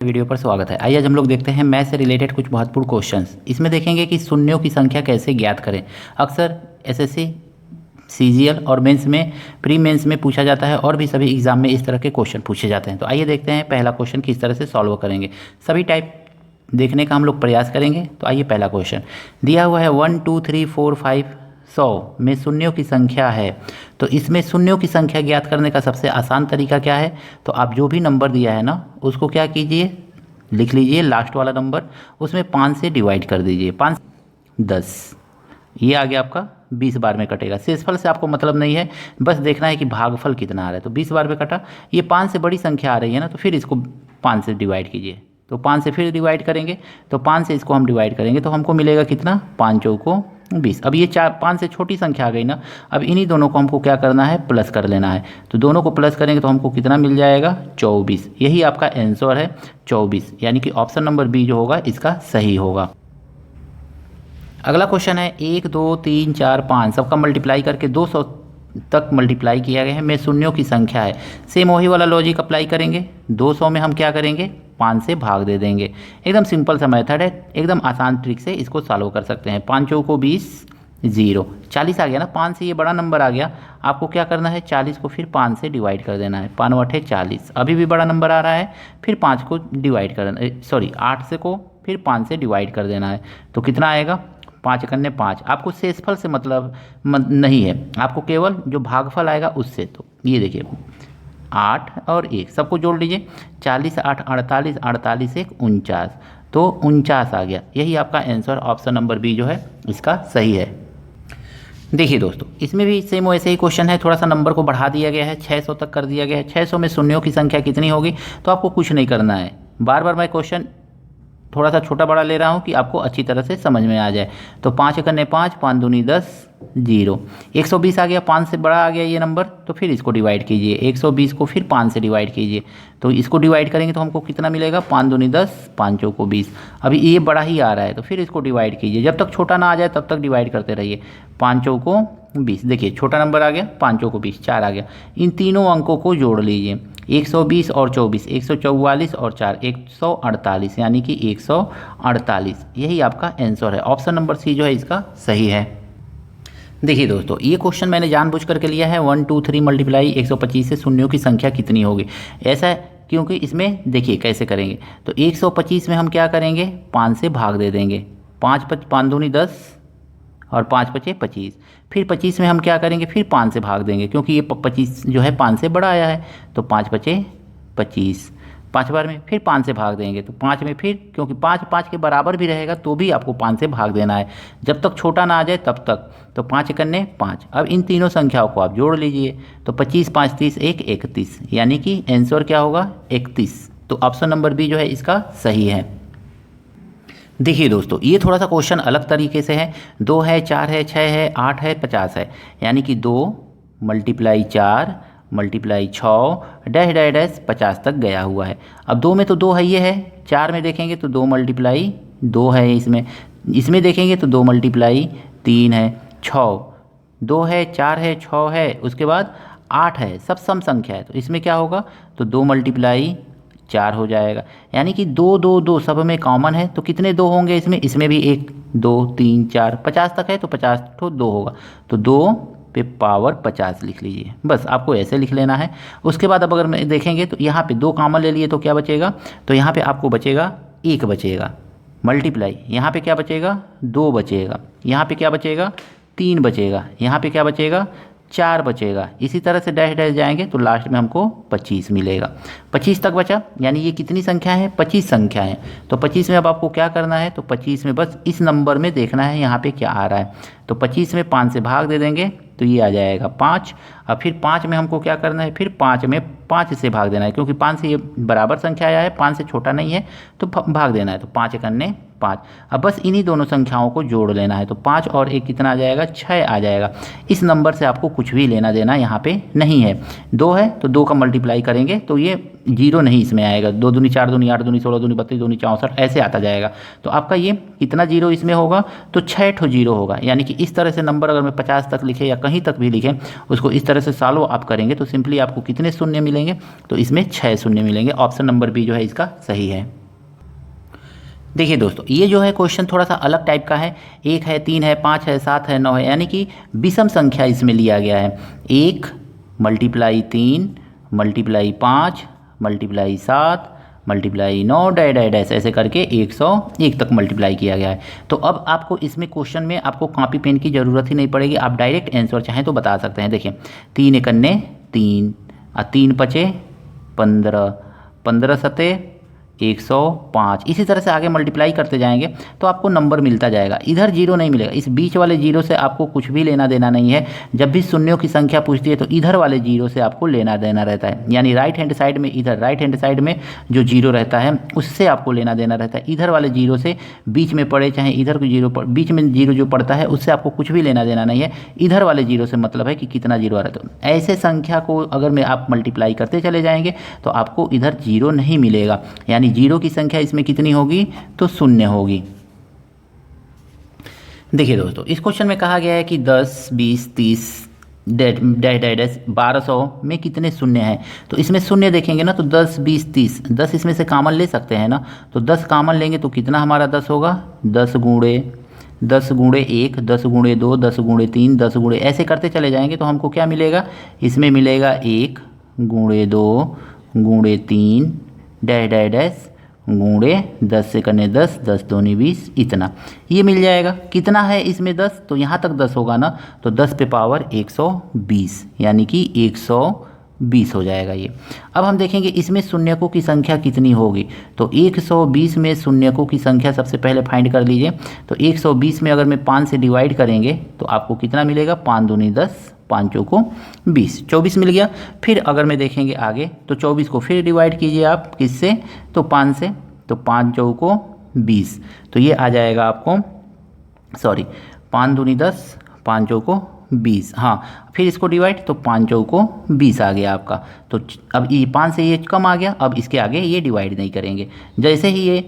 Video पर स्वागत है। आइए आज हम लोग देखते हैं मैथ से रिलेटेड कुछ महत्वपूर्ण क्वेश्चंस। इसमें देखेंगे कि शून्यों की संख्या कैसे ज्ञात करें। अक्सर एसएससी, सीजीएल और मेंस में, प्री मेंस में पूछा जाता है और भी सभी एग्जाम में इस तरह के क्वेश्चन पूछे जाते हैं। तो आइए देखते हैं पहला क्वेश्चन किस तरह से सॉल्व करेंगे। सभी टाइप देखने का हम लोग प्रयास करेंगे। तो आइए पहला क्वेश्चन दिया हुआ है 1 2 3 4 5 100 में शून्यों की संख्या है। तो इसमें शून्यों की संख्या ज्ञात करने का सबसे आसान तरीका क्या है? तो आप जो भी नंबर दिया है ना उसको क्या कीजिए, लिख लीजिए लास्ट वाला नंबर, उसमें 5 से डिवाइड कर दीजिए। 5 10, ये आ गया आपका 20 बार में कटेगा। शेषफल से आपको मतलब नहीं है, बस देखना है कि भागफल कितना आ रहा है। तो 20 बार में कटा, ये 5 से बड़ी संख्या आ रही है ना, तो फिर इसको 5 से डिवाइड कीजिए। तो 5 से फिर डिवाइड करेंगे, तो 5 से इसको हम डिवाइड करेंगे तो हमको मिलेगा कितना, 5 चौको 20। अब ये 5 से छोटी संख्या आ गई ना, अब इन्हीं दोनों को हमको क्या करना है, प्लस कर लेना है। तो दोनों को प्लस करेंगे तो हमको कितना मिल जाएगा, 24। यही आपका आंसर है 24, यानी कि ऑप्शन नंबर बी जो होगा इसका सही होगा। अगला क्वेश्चन है 1 2 3 4 5 सबका मल्टीप्लाई करके 200 तक मल्टीप्लाई किया गया है में शून्यों की संख्या है। सेम वही वाला लॉजिक अप्लाई करेंगे। 200 में हम क्या करेंगे, 5 से भाग दे देंगे। एकदम सिंपल सा मेथड है, एकदम आसान ट्रिक से इसको सॉल्व कर सकते हैं। 5 चौको 20, 0 40 आ गया ना, 5 से ये बड़ा नंबर आ गया। आपको क्या करना है, 40 को फिर 5 से डिवाइड कर देना है। 5 8 40, अभी भी बड़ा नंबर आ रहा है, फिर 5 को डिवाइड कर देना, सॉरी 8 से को फिर 5 से डिवाइड कर देना है। तो कितना आएगा, 5 कन्ने 5। आपको शेषफल से मतलब नहीं है, आपको केवल जो भागफल आएगा उससे। तो ये देखिए 8 और 1 सबको जोड़ लीजिए, 40 8 48, 48 1 49, तो 49 आ गया। यही आपका आंसर ऑप्शन नंबर बी जो है इसका सही है। देखिए दोस्तों, इसमें भी सेम वैसे ही क्वेश्चन है, थोड़ा सा नंबर को बढ़ा दिया गया है, 600 तक कर दिया गया है। 600 में शून्यों की संख्या कितनी होगी? तो आपको कुछ नहीं करना है, बार बार मैं क्वेश्चन थोड़ा सा छोटा बड़ा ले रहा हूँ कि आपको अच्छी तरह से समझ में आ जाए। तो 5 कन्ने 5, 5 दूनी 10, 0 120 आ गया, 5 से बड़ा आ गया ये नंबर, तो फिर इसको डिवाइड कीजिए। 120 को फिर 5 से डिवाइड कीजिए, तो इसको डिवाइड करेंगे तो हमको कितना मिलेगा, 5 दूनी 10, 5 चौको 20। अभी ये बड़ा ही आ रहा है तो फिर इसको डिवाइड कीजिए, जब तक छोटा ना आ जाए तब तक डिवाइड करते रहिए। 5 चौको 20, देखिए छोटा नंबर आ गया, 5 चौको 20, 4 आ गया। इन तीनों अंकों को जोड़ लीजिए, 120 और 24, 144 और 4, 148, यानी कि 148। यही आपका आंसर है, ऑप्शन नंबर सी जो है इसका सही है। देखिए दोस्तों, ये क्वेश्चन मैंने जानबूझ करके लिया है 1 2 3 मल्टीप्लाई 125 से शून्यों की संख्या कितनी होगी। ऐसा है क्योंकि इसमें देखिए कैसे करेंगे। तो 125 में हम क्या करेंगे, 5 से भाग दे देंगे। 5 दूनी 10 और 5 पचे 25। फिर 25 में हम क्या करेंगे, फिर 5 से भाग देंगे, क्योंकि ये 25 जो है 5 से बड़ा आया है। तो 5 पचे 25, 5 बार में फिर 5 से भाग देंगे। तो 5 में फिर, क्योंकि 5 5 के बराबर भी रहेगा तो भी आपको 5 से भाग देना है, जब तक छोटा ना आ जाए तब तक। तो 5 कन्ने 5। अब इन तीनों संख्याओं को आप जोड़ लीजिए, तो 25 5 30 1 31, यानी कि आंसर क्या होगा, 31। तो ऑप्शन नंबर बी जो है इसका सही है। देखिए दोस्तों, ये थोड़ा सा क्वेश्चन अलग तरीके से है। 2 है, 4 है, 6 है, 8 है, 50 है, यानी कि 2 multiply 4 multiply 6 dash dash dash 50 तक गया हुआ है। अब 2 में तो 2 है, ये है। 4 में देखेंगे तो 2 मल्टीप्लाई 2 है, इसमें देखेंगे तो 2 मल्टीप्लाई 3 है। 6 2 है, 4 है, 6 है, उसके बाद 8 है, सब सम संख्या है। तो इसमें क्या होगा, तो 2 मल्टीप्लाई 4 हो जाएगा, यानी कि 2 2 2 सब में कॉमन है। तो कितने 2 होंगे इसमें भी 1 2 3 4, 50 तक है तो 50 तो 2 होगा। तो 2 पे पावर 50 लिख लीजिए, बस आपको ऐसे लिख लेना है। उसके बाद अब अगर मैं देखेंगे तो यहाँ पे 2 कॉमन ले लिए तो क्या बचेगा, तो यहाँ पे आपको बचेगा 1 बचेगा, मल्टीप्लाई यहाँ पे क्या बचेगा, 2 बचेगा, यहाँ पे क्या बचेगा, 3 बचेगा, यहाँ पे क्या बचेगा, 4 बचेगा। इसी तरह से डैश डैश जाएंगे तो लास्ट में हमको 25 मिलेगा। 25 तक बचा, यानी ये कितनी संख्या है, 25 संख्या है। तो 25 में अब आपको क्या करना है, तो 25 में बस इस नंबर में देखना है यहाँ पे क्या आ रहा है। तो 25 में 5 से भाग दे देंगे तो ये आ जाएगा 5। अब फिर 5 में हमको क्या करना है, फिर 5 में 5 से भाग देना है, क्योंकि 5 से ये बराबर संख्या आया है, 5 से छोटा नहीं है तो भाग देना है। तो 5 कन्ने 5। अब बस इन्हीं दोनों संख्याओं को जोड़ लेना है। तो 5 और 1 कितना आ जाएगा, 6 आ जाएगा। इस नंबर से आपको कुछ भी लेना देना यहाँ पे नहीं है। 2 है तो 2 का मल्टीप्लाई करेंगे तो ये 0 नहीं इसमें आएगा। 2 दूनी 4 दूनी 8 दूनी 16 दूनी 32 दूनी 64, ऐसे आता जाएगा। तो आपका ये कितना 0 इसमें होगा, तो 6 ठो 0 होगा। यानी कि इस तरह से नंबर अगर मैं 50 तक लिखे या कहीं तक भी लिखें, उसको इस तरह तरह से सॉल्व आप करेंगे तो सिंपली आपको कितने शून्य मिलेंगे, तो इसमें 6 शून्य मिलेंगे। ऑप्शन नंबर बी जो है इसका सही है। देखिए दोस्तों, ये जो है क्वेश्चन थोड़ा सा अलग टाइप का है। 1 है, 3 है, 5 है, 7 है, 9 है, यानी कि विषम संख्या इसमें लिया गया है। 1 multiply 3 multiply 5 multiply 7 multiply 9 dash dash dash ऐसे करके 101 तक मल्टीप्लाई किया गया है। तो अब आपको इसमें क्वेश्चन में आपको कॉपी पेन की ज़रूरत ही नहीं पड़ेगी, आप डायरेक्ट आंसर चाहें तो बता सकते हैं। देखिए 3 एकन्ने 3 और 3 पचे 15, 15 सते 105, इसी तरह से आगे मल्टीप्लाई करते जाएंगे तो आपको नंबर मिलता जाएगा। इधर जीरो नहीं मिलेगा, इस बीच वाले जीरो से आपको कुछ भी लेना देना नहीं है। जब भी शून्यों की संख्या पूछती है तो इधर वाले जीरो से आपको लेना देना रहता है, यानी राइट हैंड साइड में, इधर राइट हैंड साइड में जो जीरो रहता है उससे आपको लेना देना रहता है। इधर वाले जीरो से बीच में पड़े चाहे इधर को जीरो बीच में जीरो जो पड़ता है उससे आपको कुछ भी लेना देना नहीं है। इधर वाले जीरो से मतलब है कि कितना जीरो आ रहा है। तो ऐसे संख्या को अगर मैं आप मल्टीप्लाई करते चले जाएंगे तो आपको इधर जीरो नहीं मिलेगा, यानी जीरो की संख्या इसमें कितनी होगी, तो शून्य होगी। देखिए दोस्तों, इस क्वेश्चन में कहा गया है कि 10, 20, 30 डैश डैश डैश 1200 में कितने शून्य हैं। तो इसमें शून्य देखेंगे ना तो 10, 20, 30, 10 इसमें से कॉमन ले सकते हैं ना, तो 10 कॉमन लेंगे तो कितना हमारा 10 होगा, 10 गुणे 1, 10 गुणे 2, 10 गुणे 3, 10 गुणे ऐसे करते चले जाएंगे तो हमको क्या मिलेगा, इसमें मिलेगा 1 गुणे 2 गुणे 3 डैश डैश डैश गुणे 10 से करने 10, 10 दूनी 20, इतना ये मिल जाएगा। कितना है इसमें 10, तो यहाँ तक 10 होगा ना, तो 10 पे पावर 120 यानी कि 120 हो जाएगा ये। अब हम देखेंगे इसमें शून्यकों की संख्या कितनी होगी, तो 120 में शून्यकों की संख्या सबसे पहले फाइंड कर लीजिए। तो 120 में अगर मैं 5 से डिवाइड करेंगे तो आपको कितना मिलेगा, 5 दूनी 10, 5 चौको 20, 24 मिल गया। फिर अगर मैं देखेंगे आगे तो 24 को फिर डिवाइड कीजिए आप किससे, तो 5 से, तो 5 चौको 20, तो ये आ जाएगा आपको, सॉरी 5 दूनी 10, 5 चौको 20, हाँ फिर इसको डिवाइड तो 5 चौको 20 आ गया आपका। तो अब ये 5 से ये कम आ गया, अब इसके आगे ये डिवाइड नहीं करेंगे। जैसे ही ये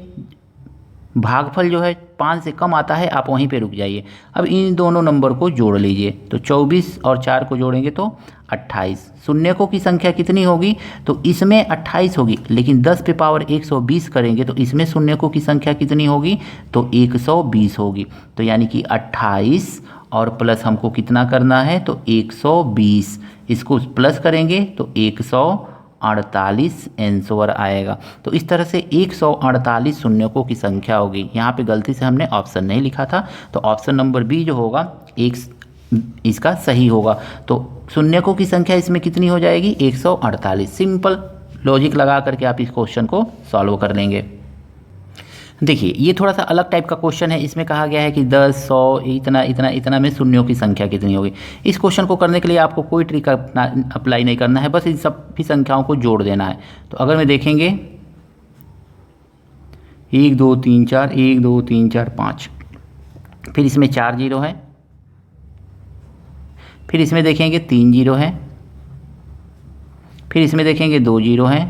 भागफल जो है 5 से कम आता है आप वहीं पे रुक जाइए। अब इन दोनों नंबर को जोड़ लीजिए, तो 24 और 4 को जोड़ेंगे तो 28। शून्यकों की संख्या कितनी होगी, तो इसमें 28 होगी, लेकिन 10 पे पावर 120 करेंगे तो इसमें शून्यकों की संख्या कितनी होगी, तो 120 होगी। तो यानी कि 28 और प्लस हमको कितना करना है, तो 120, इसको प्लस करेंगे तो 148 आंसर आएगा। तो इस तरह से 148 शून्यकों की संख्या होगी। यहाँ पे गलती से हमने ऑप्शन नहीं लिखा था, तो ऑप्शन नंबर बी जो होगा इसका सही होगा। तो शून्यकों की संख्या इसमें कितनी हो जाएगी, 148। सिंपल लॉजिक लगा करके आप इस क्वेश्चन को सॉल्व कर लेंगे। देखिए ये थोड़ा सा अलग टाइप का क्वेश्चन है। इसमें कहा गया है कि 10, 100, इतना इतना इतना में शून्यों की संख्या कितनी होगी। इस क्वेश्चन को करने के लिए आपको कोई ट्रिक अप्लाई नहीं करना है, बस इन सब भी संख्याओं को जोड़ देना है। तो अगर मैं देखेंगे 1 2 3 4, 1 2 3 4 5, फिर इसमें 4 जीरो है, फिर इसमें देखेंगे 3 जीरो है, फिर इसमें देखेंगे 2 जीरो है,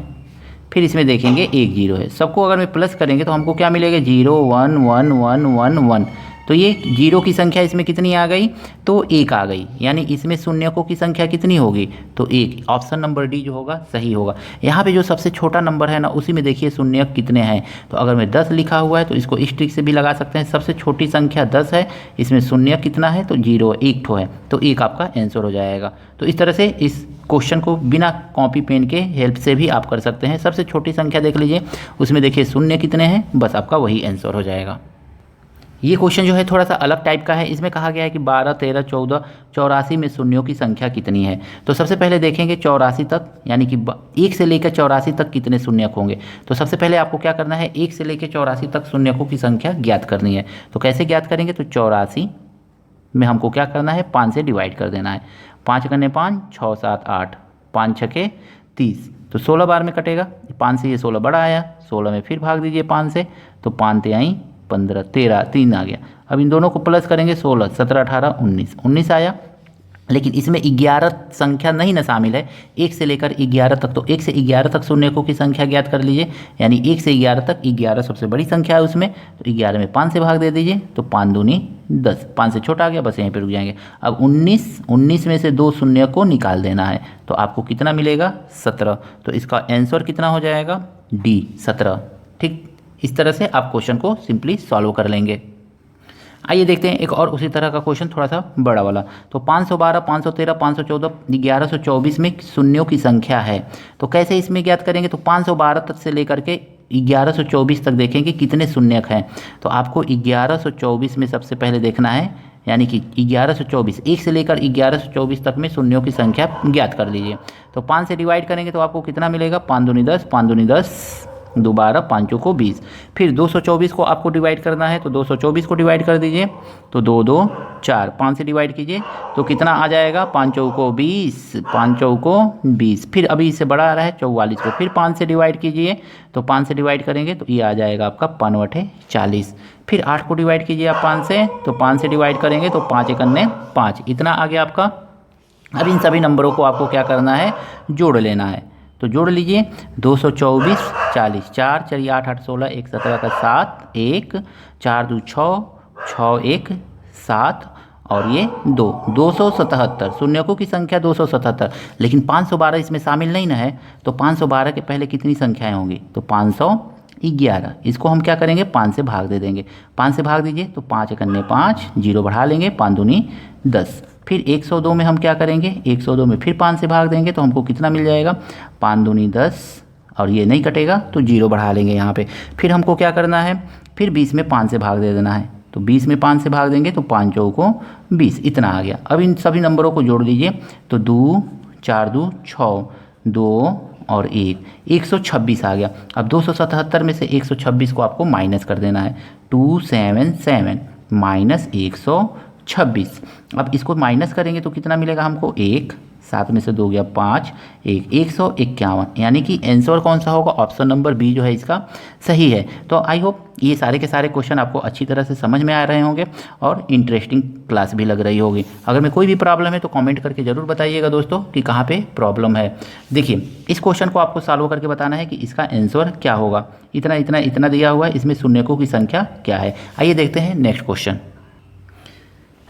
फिर इसमें देखेंगे 1 जीरो है। सबको अगर मैं प्लस करेंगे तो हमको क्या मिलेगा, 0 1 1 1 1 1। तो ये जीरो की संख्या इसमें कितनी आ गई, तो 1 आ गई, यानी इसमें शून्यकों की संख्या कितनी होगी, तो 1। ऑप्शन नंबर डी जो होगा सही होगा। यहाँ पे जो सबसे छोटा नंबर है ना उसी में देखिए शून्यक कितने हैं। तो अगर मैं 10 लिखा हुआ है तो इसको इस ट्रिक से भी लगा सकते हैं। सबसे छोटी संख्या 10 है, इसमें शून्यक कितना है, तो 0, 1 ठो है, तो 1 आपका आंसर हो जाएगा। तो इस तरह से इस क्वेश्चन को बिना कॉपी पेन के हेल्प से भी आप कर सकते हैं। सबसे छोटी संख्या देख लीजिए, उसमें देखिए शून्य कितने हैं, बस आपका वही आंसर हो जाएगा। ये क्वेश्चन जो है थोड़ा सा अलग टाइप का है। इसमें कहा गया है कि 12, 13, 14, 84 में शून्यों की संख्या कितनी है। तो सबसे पहले देखेंगे 84 तक, यानी कि 1 से लेकर 84 तक कितने शून्यक होंगे। तो सबसे पहले आपको क्या करना है, 1 से लेकर 84 तक शून्यकों की संख्या ज्ञात करनी है। तो कैसे ज्ञात करेंगे, तो 84 में हमको क्या करना है, 5 से डिवाइड कर देना है। 5 करने 5, 6 7 8, 5 छके 30, तो 16 बार में कटेगा। 5 से ये 16 बड़ा आया, 16 में फिर भाग दीजिए 5 से, तो 5 ते आई 15, 13, 3 आ गया। अब इन दोनों को प्लस करेंगे, 16 17 18 19, 19 आया। लेकिन इसमें 11 संख्या नहीं ना शामिल है, 1 से लेकर 11 तक। तो 1 से 11 तक शून्यकों की संख्या ज्ञात कर लीजिए, यानी 1 से 11 तक 11 सबसे बड़ी संख्या है उसमें, तो 11 में 5 से भाग दे दीजिए, तो 5 दूनी 10, 5 से छोटा आ गया, बस यहीं पे रुक जाएंगे। अब 19 में से 2 शून्य को निकाल देना है, तो आपको कितना मिलेगा 17। तो इसका आंसर कितना हो जाएगा डी 17। ठीक, इस तरह से आप क्वेश्चन को सिंपली सॉल्व कर लेंगे। आइए देखते हैं एक और उसी तरह का क्वेश्चन थोड़ा सा बड़ा वाला। तो 512, 513, 514, 1124 में शून्यों की संख्या है, तो कैसे इसमें ज्ञात करेंगे। तो 512 तक से लेकर के 1124 तक देखेंगे कितने शून्यक हैं। तो आपको 1124 में सबसे पहले देखना है, यानी कि 1124, 1 से लेकर 1124 तक में शून्यों की संख्या ज्ञात कर लीजिए। तो 5 से डिवाइड करेंगे तो आपको कितना मिलेगा, 5 दूनी 10, 5 दूनी 10, दोबारा 5 को 20। फिर 224 को आपको डिवाइड करना है, तो 224 को डिवाइड कर दीजिए, तो 2 2 4, 5 से डिवाइड कीजिए तो कितना आ जाएगा, 5 को 20, 5 को 20। फिर अभी इससे बड़ा आ रहा है 44 को, फिर 5 से डिवाइड कीजिए, तो 5 से डिवाइड करेंगे तो ये आ जाएगा आपका 5 40। फिर 8 को डिवाइड कीजिए आप 5 से, तो 5 से डिवाइड करेंगे तो 5 एकन्ने 5, इतना आ गया आपका। अब इन सभी नंबरों को आपको क्या करना है, जोड़ लेना है। तो जोड़ लीजिए, 224, 40, 4 4 8 8 16, 1 17 का 7, 1 4 2 6, 6 1 7 और ये 2, 277 शून्यकों की संख्या 277। लेकिन 512 इसमें शामिल नहीं ना है, तो 512 के पहले कितनी संख्याएं होंगी, तो 511। इसको हम क्या करेंगे, 5 से भाग दे देंगे, 5 से भाग दीजिए तो 5 एकन्ने 5, 0 बढ़ा लेंगे, 5 दूनी 10। फिर 102 में हम क्या करेंगे, 102 में फिर 5 से भाग देंगे तो हमको कितना मिल जाएगा, 5 दूनी 10 और ये नहीं कटेगा तो 0 बढ़ा लेंगे यहाँ पे। फिर हमको क्या करना है, फिर 20 में 5 से भाग दे देना है, तो 20 में 5 से भाग देंगे तो 5 को 20, इतना आ गया। अब इन सभी नंबरों को जोड़ लीजिए, तो 2 4 2 6, 2 और 1, 126 आ गया। अब 277 में से 126 को आपको माइनस कर देना है, 277 माइनस 126। अब इसको माइनस करेंगे तो कितना मिलेगा हमको, 1, 7 में से 2 गया 5, 151, यानी कि आंसर कौन सा होगा, ऑप्शन नंबर बी जो है इसका सही है। तो आई होप ये सारे के सारे क्वेश्चन आपको अच्छी तरह से समझ में आ रहे होंगे और इंटरेस्टिंग क्लास भी लग रही होगी। अगर में कोई भी प्रॉब्लम है तो कमेंट करके ज़रूर बताइएगा दोस्तों कि कहाँ पे प्रॉब्लम है। देखिए, इस क्वेश्चन को आपको सॉल्व करके बताना है कि इसका आंसर क्या होगा। इतना इतना इतना दिया हुआ है, इसमें शून्यकों की संख्या क्या है। आइए देखते हैं नेक्स्ट क्वेश्चन।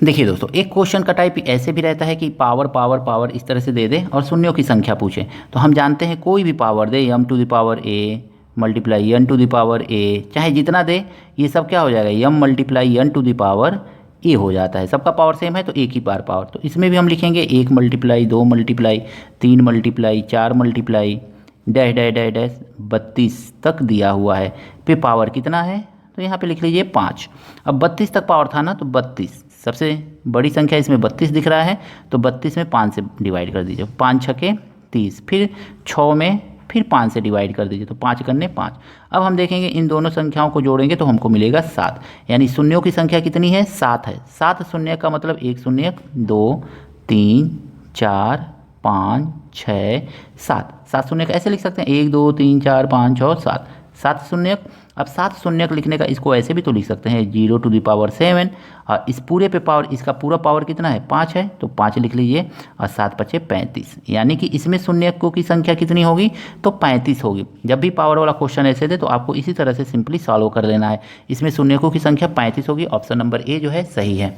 देखिए दोस्तों, एक क्वेश्चन का टाइप ऐसे भी रहता है कि पावर पावर पावर इस तरह से दे दे और शून्यों की संख्या पूछे। तो हम जानते हैं कोई भी पावर दे, m to the power a multiply n to the power a, चाहे जितना दे ये सब क्या हो जाएगा, m multiply n to the power a हो जाता है। सबका पावर सेम है तो एक ही बार पावर। तो इसमें भी हम लिखेंगे 1 multiply 2 multiply 3 multiply 4 multiply dash dash dash dash 32 तक दिया हुआ है। फिर पावर कितना है, तो यहाँ पे लिख लीजिए 5। अब 32 तक पावर था ना, तो 32 सबसे बड़ी संख्या इसमें 32 दिख रहा है, तो 32 में 5 से डिवाइड कर दीजिए, 5 छके 30। फिर 6 में फिर 5 से डिवाइड कर दीजिए, तो 5 करने 5। अब हम देखेंगे इन दोनों संख्याओं को जोड़ेंगे तो हमको मिलेगा 7, यानी शून्यों की संख्या कितनी है, 7 है। 7 शून्य का मतलब 1 शून्य 2 3 4 5 6 7, 7 शून्य का ऐसे लिख सकते हैं 1 2 3 4 5 6 7, 7 शून्य। अब 7 शून्य लिखने का इसको ऐसे भी तो लिख सकते हैं 0 टू द पावर 7, और इस पूरे पे पावर, इसका पूरा पावर कितना है 5 है, तो 5 लिख लीजिए और 7 पचे 35, यानी कि इसमें शून्यकों की संख्या कितनी होगी, तो 35 होगी। जब भी पावर वाला क्वेश्चन ऐसे दे तो आपको इसी तरह से सिंपली सॉल्व कर लेना है। इसमें शून्यकों की संख्या 35 होगी, ऑप्शन नंबर ए जो है सही है।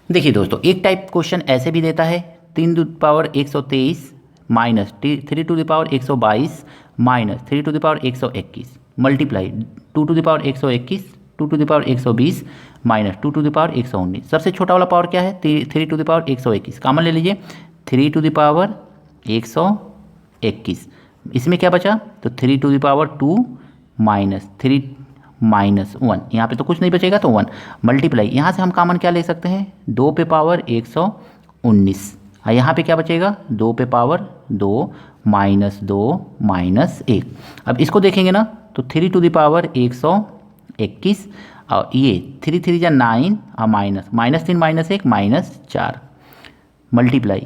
देखिए दोस्तों, एक टाइप क्वेश्चन ऐसे भी देता है 3 to the power 123 minus 3 to the power 122 minus 3 to the power 121 multiply 2 to the power 121 2 to the power 120 minus 2 to the power 119। सबसे छोटा वाला पावर क्या है, 3 टू द पावर 121, कॉमन ले लीजिए 3 टू द पावर 121। इसमें क्या बचा, तो 3 to the power 2 minus 3 minus 1, यहाँ पे तो कुछ नहीं बचेगा तो 1 मल्टीप्लाई, यहाँ से हम कॉमन क्या ले सकते हैं 2 पे पावर 119, यहाँ पे क्या बचेगा 2 पे पावर 2 माइनस 2 माइनस 1। अब इसको देखेंगे ना, तो 3 टू द पावर 121 और ये 3 3 जा 9 और minus minus 3 minus 1 minus 4 multiply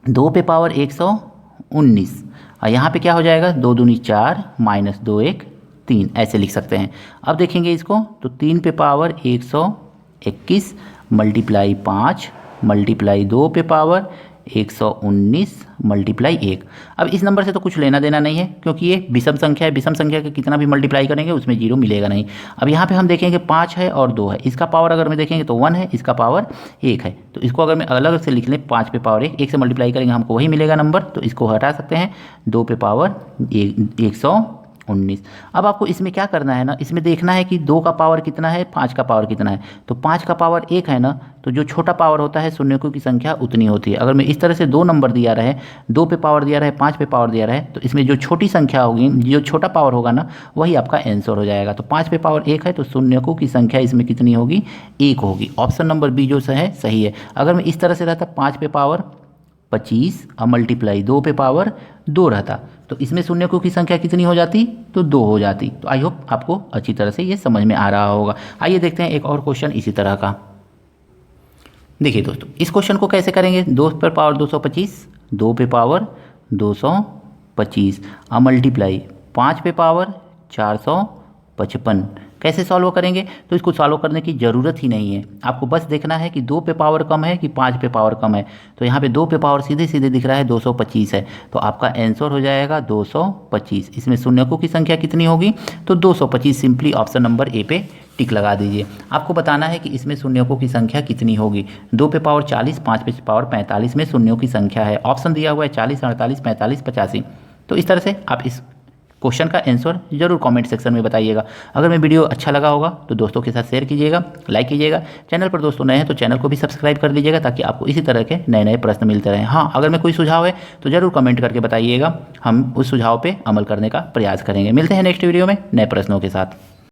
2 पे पावर 119, और यहाँ पे क्या हो जाएगा 2 दूनी 4 माइनस 2 1 3, ऐसे लिख सकते हैं। अब देखेंगे इसको, तो 3 पे पावर 121 मल्टीप्लाई 5 मल्टीप्लाई 2 पे पावर 119 मल्टीप्लाई 1। अब इस नंबर से तो कुछ लेना देना नहीं है क्योंकि ये विषम संख्या है, विषम संख्या का कितना भी मल्टीप्लाई करेंगे उसमें जीरो मिलेगा नहीं। अब यहाँ पे हम देखेंगे 5 है और 2 है, इसका पावर अगर मैं देखेंगे तो 1 है, इसका पावर 1 है। तो इसको अगर मैं अलग से लिख लें 5 पे पावर 1 से मल्टीप्लाई करेंगे हमको वही मिलेगा नंबर, तो इसको हटा सकते हैं 2 पे पावर 119। अब आपको इसमें क्या करना है ना, इसमें देखना है कि 2 का पावर कितना है, 5 का पावर कितना है। तो 5 का पावर 1 है ना, तो जो छोटा पावर होता है शून्यों की संख्या उतनी होती है। अगर मैं इस तरह से 2 नंबर दिया रहे, 2 पे पावर दिया रहे, 5 पे पावर दिया रहे, तो इसमें जो छोटी संख्या होगी, जो छोटा पावर होगा ना, वही आपका आंसर हो जाएगा। तो 5 पे पावर 1 है तो शून्यों की संख्या इसमें कितनी होगी, 1 होगी। ऑप्शन नंबर बी जो है सही है। अगर मैं इस तरह से रहता 5 पे पावर 25 और मल्टीप्लाई 2 पे पावर 2 रहता, तो इसमें शून्यों की संख्या कितनी हो जाती, तो 2 हो जाती। तो आई होप आपको अच्छी तरह से ये समझ में आ रहा होगा। आइए देखते हैं एक और क्वेश्चन इसी तरह का। देखिए दोस्तों, इस क्वेश्चन को कैसे करेंगे। 2 पे पावर 225, 2 पे पावर 225 और मल्टीप्लाई 5 पे पावर 455। कैसे सॉल्व करेंगे, तो इसको सॉल्व करने की ज़रूरत ही नहीं है। आपको बस देखना है कि 2 पे पावर कम है कि 5 पे पावर कम है। तो यहाँ पे 2 पे पावर सीधे सीधे दिख रहा है 225 है, तो आपका आंसर हो जाएगा 225। इसमें शून्यों की संख्या कितनी होगी, तो 225। सिंपली ऑप्शन नंबर ए पे टिक लगा दीजिए। आपको बताना है कि इसमें शून्यों की संख्या कितनी होगी। 2 पे पावर 40, 5 पे पावर 45 में शून्यों की संख्या है। ऑप्शन दिया हुआ है 40, 48, 45, 85। तो इस तरह से आप इस क्वेश्चन का आंसर जरूर कमेंट सेक्शन में बताइएगा। अगर मैं वीडियो अच्छा लगा होगा तो दोस्तों के साथ शेयर कीजिएगा, लाइक कीजिएगा। चैनल पर दोस्तों नए हैं तो चैनल को भी सब्सक्राइब कर लीजिएगा ताकि आपको इसी तरह के नए नए प्रश्न मिलते रहें। हाँ, अगर मैं कोई सुझाव है तो ज़रूर कमेंट करके बताइएगा, हम उस सुझाव पर अमल करने का प्रयास करेंगे। मिलते हैं नेक्स्ट वीडियो में नए प्रश्नों के साथ।